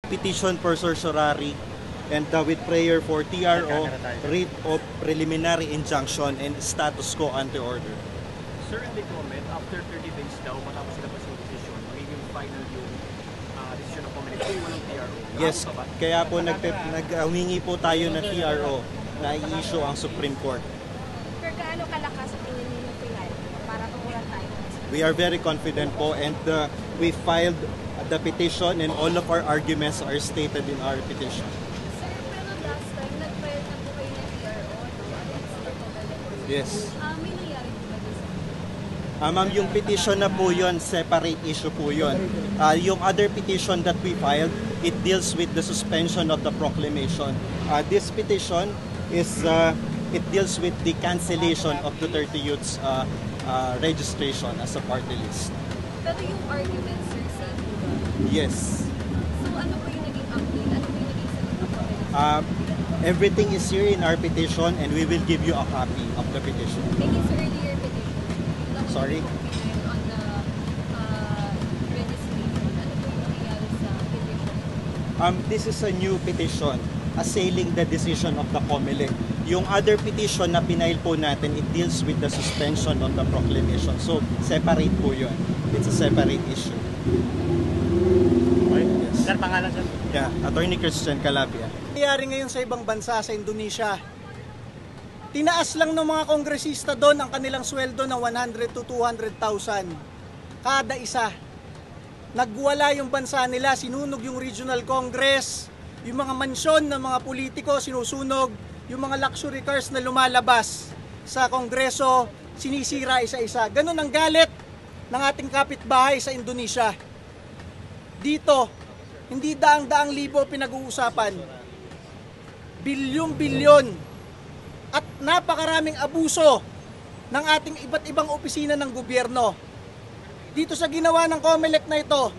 Petition for certiorari and with prayer for TRO, writ of preliminary injunction and status quo ante order. Sir, and they comment, after 30 days daw, matapos sila pa sa decision, magiging final yung decision ng Comelec kung walang TRO. Yes, kaya po nag-humingi po tayo ng TRO na i-issue ang Supreme Court. Pero gaano kalakas sa tingin niyo yung final para tumulan tayo? We are very confident po and we filed the petition and all of our arguments are stated in our petition. Sir, pero last time, nag-file na po kayo ng TRO against the Comelec. Yes. May nangyari po ba dito? Ma'am, yung petition na po yun, separate issue po yun. Yung other petition that we filed, it deals with the suspension of the proclamation. This petition is, it deals with the cancellation of Duterte Youth's registration as a party list. Pero yung argument, sir, sa Yes. so ano po yung naging update? Ano po yung naging sagot ng Comelec? Everything is here in our petition and we will give you a copy of the petition. Maybe it's earlier petition. Sorry? On the registration. Ano po yung nangyayari sa petition? This is a new petition assailing the decision of the Comelec. Yung other petition na pinail po natin, it deals with the suspension of the proclamation. So, separate po yun. It's a separate issue. Yes. Sir, pangalan sir? Yeah, Attorney Christian Calabia. Nangyayari ngayon sa ibang bansa sa Indonesia. Tinaas lang ng mga kongresista doon ang kanilang sweldo na 100 to 200,000 kada isa. Nagwala yung bansa nila, sinunog yung regional congress, yung mga mansyon ng mga politiko sinusunog, yung mga luxury cars na lumalabas sa kongreso sinisira isa-isa. Ganun ang galit ng ating kapitbahay sa Indonesia. Dito, hindi daang-daang libo pinag-uusapan. Bilyon-bilyon at napakaraming abuso ng ating iba't ibang opisina ng gobyerno. Dito sa ginawa ng Comelec na ito,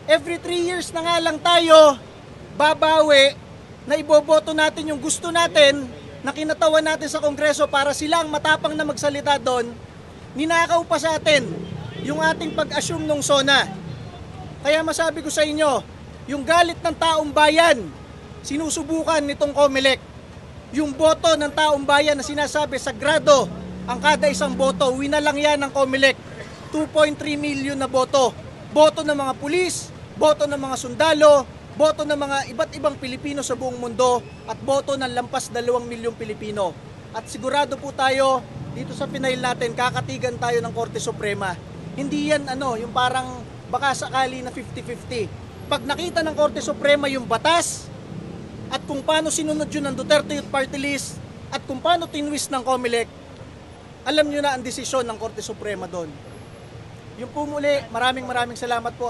every 3 years na nga lang tayo babawi na iboboto natin yung gusto natin na kinatawan natin sa Kongreso para sila ang matapang na magsalita doon, ninakaw pa sa atin yung ating pag-assume ng SONA. Kaya masabi ko sa inyo, yung galit ng taong bayan, sinusubukan nitong Comelec. Yung boto ng taong bayan na sinasabi sagrado ang kada isang boto, winalang yan ng Comelec. 2.3 million na boto. Boto ng mga pulis, boto ng mga sundalo, boto ng mga iba't ibang Pilipino sa buong mundo at boto ng lampas 2 milyong Pilipino. At sigurado po tayo dito sa pinail natin, kakatigan tayo ng Korte Suprema. Hindi yan yung parang baka sakali na 50-50. Pag nakita ng Korte Suprema yung batas at kung paano sinunod yun ng Duterte Youth Party List at kung paano tinwist ng Comelec, alam nyo na ang desisyon ng Korte Suprema doon. Yung po muli, maraming salamat po.